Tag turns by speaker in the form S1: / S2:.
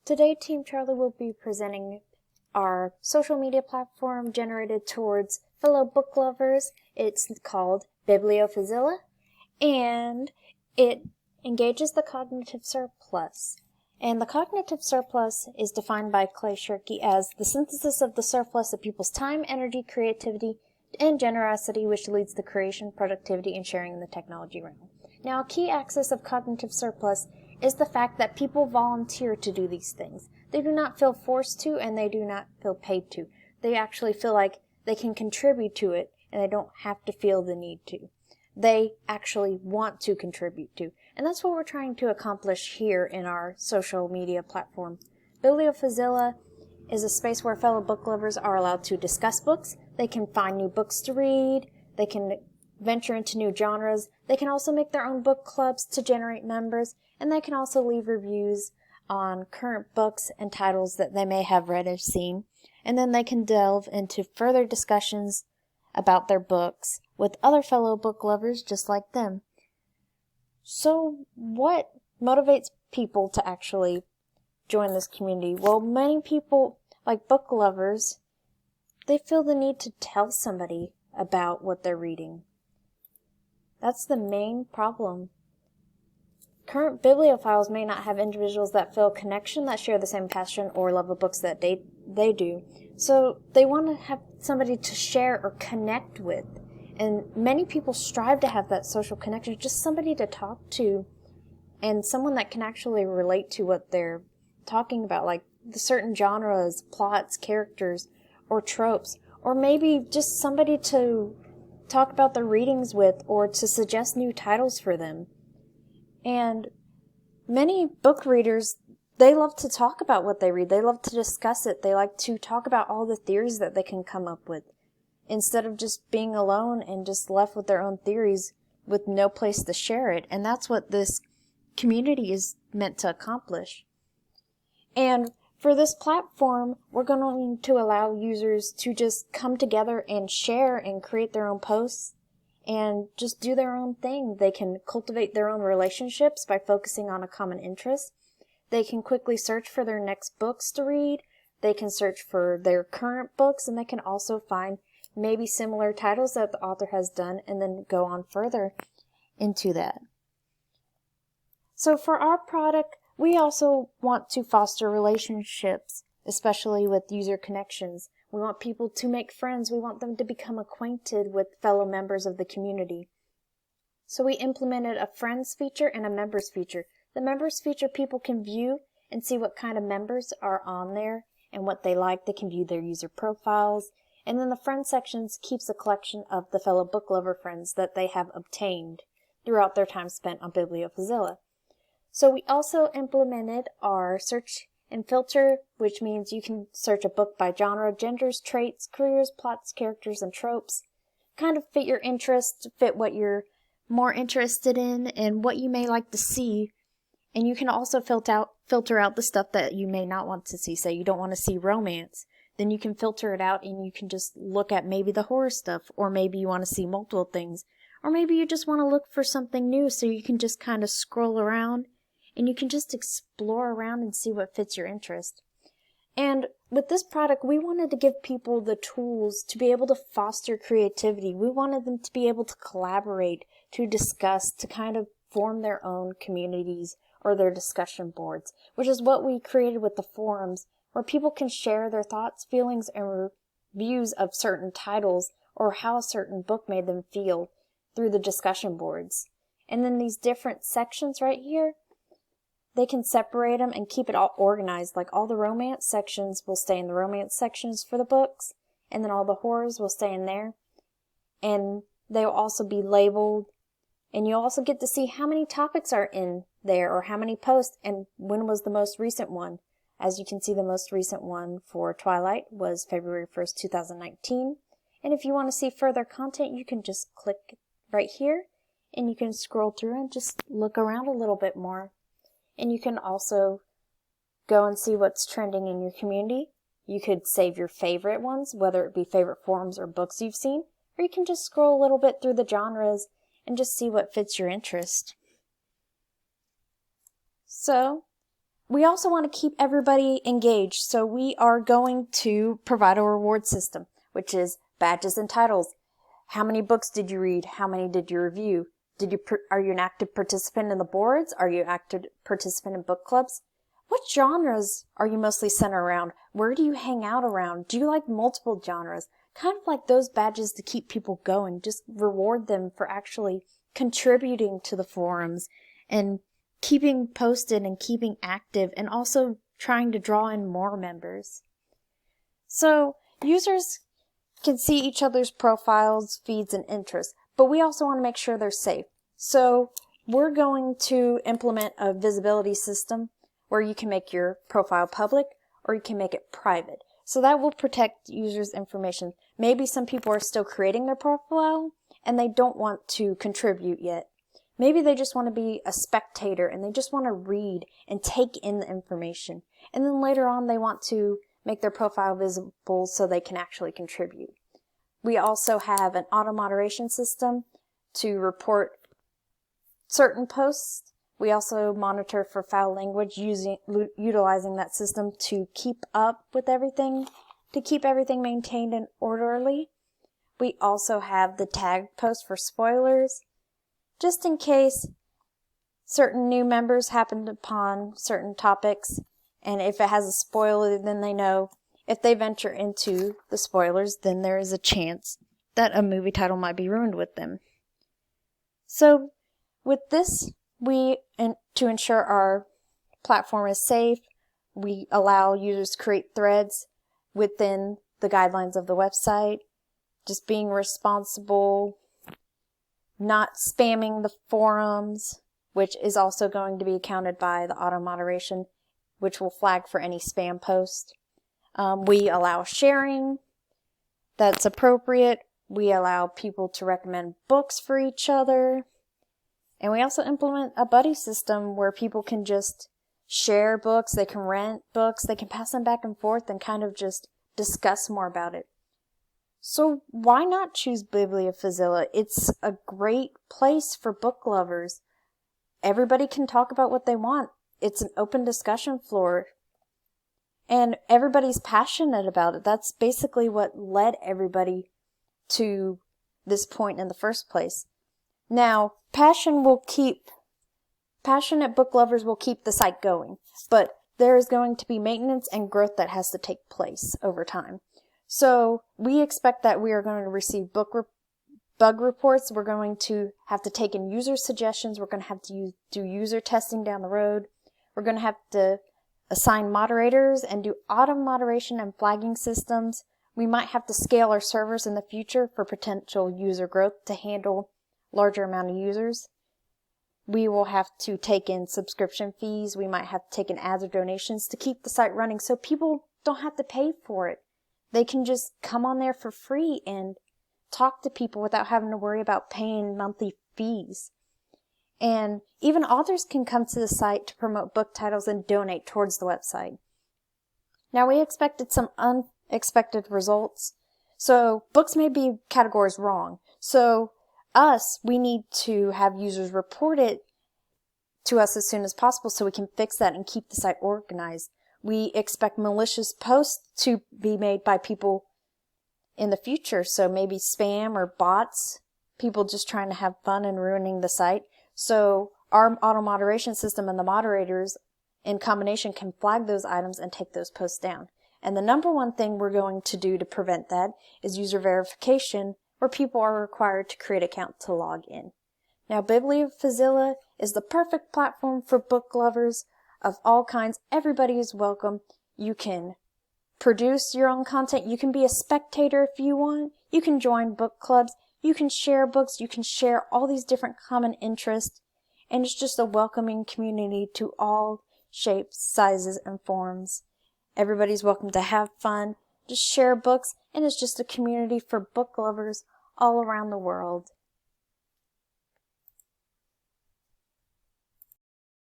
S1: Today, Team Charlie will be presenting our social media platform generated towards fellow book lovers. It's called Bibliophizilla, and it engages the cognitive surplus. And the cognitive surplus is defined by Clay Shirky as the synthesis of the surplus of people's time, energy, creativity, and generosity, which leads to creation, productivity, and sharing in the technology realm. Now, a key axis of cognitive surplus is the fact that people volunteer to do these things. They do not feel forced to, and they do not feel paid to. They actually feel like they can contribute to it, and they don't have to feel the need to. They actually want to contribute to. And that's what we're trying to accomplish here in our social media platform. Bibliophizilla is a space where fellow book lovers are allowed to discuss books. They can find new books to read. They can venture into new genres. They can also make their own book clubs to generate members. And they can also leave reviews on current books and titles that they may have read or seen. And then they can delve into further discussions about their books with other fellow book lovers just like them. So what motivates people to actually join this community? Well, many people, like book lovers, they feel the need to tell somebody about what they're reading. That's the main problem. Current bibliophiles may not have individuals that feel connection, that share the same passion or love of books that they do. So they want to have somebody to share or connect with. And many people strive to have that social connection, just somebody to talk to and someone that can actually relate to what they're talking about, like the certain genres, plots, characters, or tropes, or maybe just somebody to talk about their readings with or to suggest new titles for them. And many book readers, they love to talk about what they read. They love to discuss it. They like to talk about all the theories that they can come up with, instead of just being alone and just left with their own theories with no place to share it. And that's what this community is meant to accomplish. And for this platform, we're going to allow users to just come together and share and create their own posts and just do their own thing. They can cultivate their own relationships by focusing on a common interest. They can quickly search for their next books to read. They can search for their current books, and they can also find maybe similar titles that the author has done and then go on further into that. So for our product, we also want to foster relationships, especially with user connections. We want people to make friends. We want them to become acquainted with fellow members of the community. So we implemented a friends feature and a members feature. The members feature, people can view and see what kind of members are on there and what they like. They can view their user profiles. And then the friends sections keeps a collection of the fellow book lover friends that they have obtained throughout their time spent on Bibliophizilla. So we also implemented our search and filter, which means you can search a book by genre, genders, traits, careers, plots, characters, and tropes. Kind of fit your interests, fit what you're more interested in and what you may like to see. And you can also filter out the stuff that you may not want to see. Say you don't want to see romance. Then you can filter it out and you can just look at maybe the horror stuff, or maybe you want to see multiple things, or maybe you just want to look for something new, so you can just kind of scroll around and you can just explore around and see what fits your interest. And with this product, we wanted to give people the tools to be able to foster creativity. We wanted them to be able to collaborate, to discuss, to kind of form their own communities or their discussion boards, which is what we created with the forums, where people can share their thoughts, feelings, and reviews of certain titles or how a certain book made them feel through the discussion boards. And then these different sections right here, they can separate them and keep it all organized. Like all the romance sections will stay in the romance sections for the books, and then all the horrors will stay in there. And they'll also be labeled, and you'll also get to see how many topics are in there or how many posts and when was the most recent one. As you can see, the most recent one for Twilight was February 1st, 2019. And if you want to see further content, you can just click right here and you can scroll through and just look around a little bit more. And you can also go and see what's trending in your community. You could save your favorite ones, whether it be favorite forums or books you've seen, or you can just scroll a little bit through the genres and just see what fits your interest. So, we also want to keep everybody engaged, so we are going to provide a reward system, which is badges and titles. How many books did you read? How many did you review? Are you an active participant in the boards? Are you an active participant in book clubs? What genres are you mostly centered around? Where do you hang out around? Do you like multiple genres? Kind of like those badges to keep people going. Just reward them for actually contributing to the forums and keeping posted and keeping active, and also trying to draw in more members. So users can see each other's profiles, feeds, and interests, but we also want to make sure they're safe. So we're going to implement a visibility system where you can make your profile public or you can make it private. So that will protect users' information. Maybe some people are still creating their profile and they don't want to contribute yet. Maybe they just want to be a spectator and they just want to read and take in the information. And then later on they want to make their profile visible so they can actually contribute. We also have an auto moderation system to report certain posts. We also monitor for foul language utilizing that system to keep up with everything, to keep everything maintained and orderly. We also have the tagged post for spoilers, just in case certain new members happened upon certain topics, and if it has a spoiler, then they know if they venture into the spoilers, then there is a chance that a movie title might be ruined with them. So with this, to ensure our platform is safe, we allow users to create threads within the guidelines of the website, just being responsible, not spamming the forums, which is also going to be accounted by the auto moderation, which will flag for any spam post. We allow sharing that's appropriate. We allow people to recommend books for each other. And we also implement a buddy system where people can just share books, they can rent books, they can pass them back and forth and kind of just discuss more about it. So why not choose Bibliophizilla? It's a great place for book lovers. Everybody can talk about what they want. It's an open discussion floor. And everybody's passionate about it. That's basically what led everybody to this point in the first place. Now, passionate book lovers will keep the site going, but there is going to be maintenance and growth that has to take place over time. So we expect that we are going to receive bug reports. We're going to have to take in user suggestions. We're going to have to do user testing down the road. We're going to have to assign moderators and do auto moderation and flagging systems. We might have to scale our servers in the future for potential user growth to handle larger amount of users. We will have to take in subscription fees. We might have to take in ads or donations to keep the site running so people don't have to pay for it. They can just come on there for free and talk to people without having to worry about paying monthly fees. And even authors can come to the site to promote book titles and donate towards the website. Now, we expected some unexpected results. So books may be categorized wrong. So we need to have users report it to us as soon as possible so we can fix that and keep the site organized. We expect malicious posts to be made by people in the future, so maybe spam or bots, people just trying to have fun and ruining the site. So our auto moderation system and the moderators in combination can flag those items and take those posts down. And the number one thing we're going to do to prevent that is user verification, where people are required to create an account to log in. Now, Bibliophizilla is the perfect platform for book lovers of all kinds. Everybody is welcome. You can produce your own content. You can be a spectator if you want. You can join book clubs. You can share books. You can share all these different common interests. And it's just a welcoming community to all shapes, sizes, and forms. Everybody's welcome to have fun, just share books, and it's just a community for book lovers all around the world.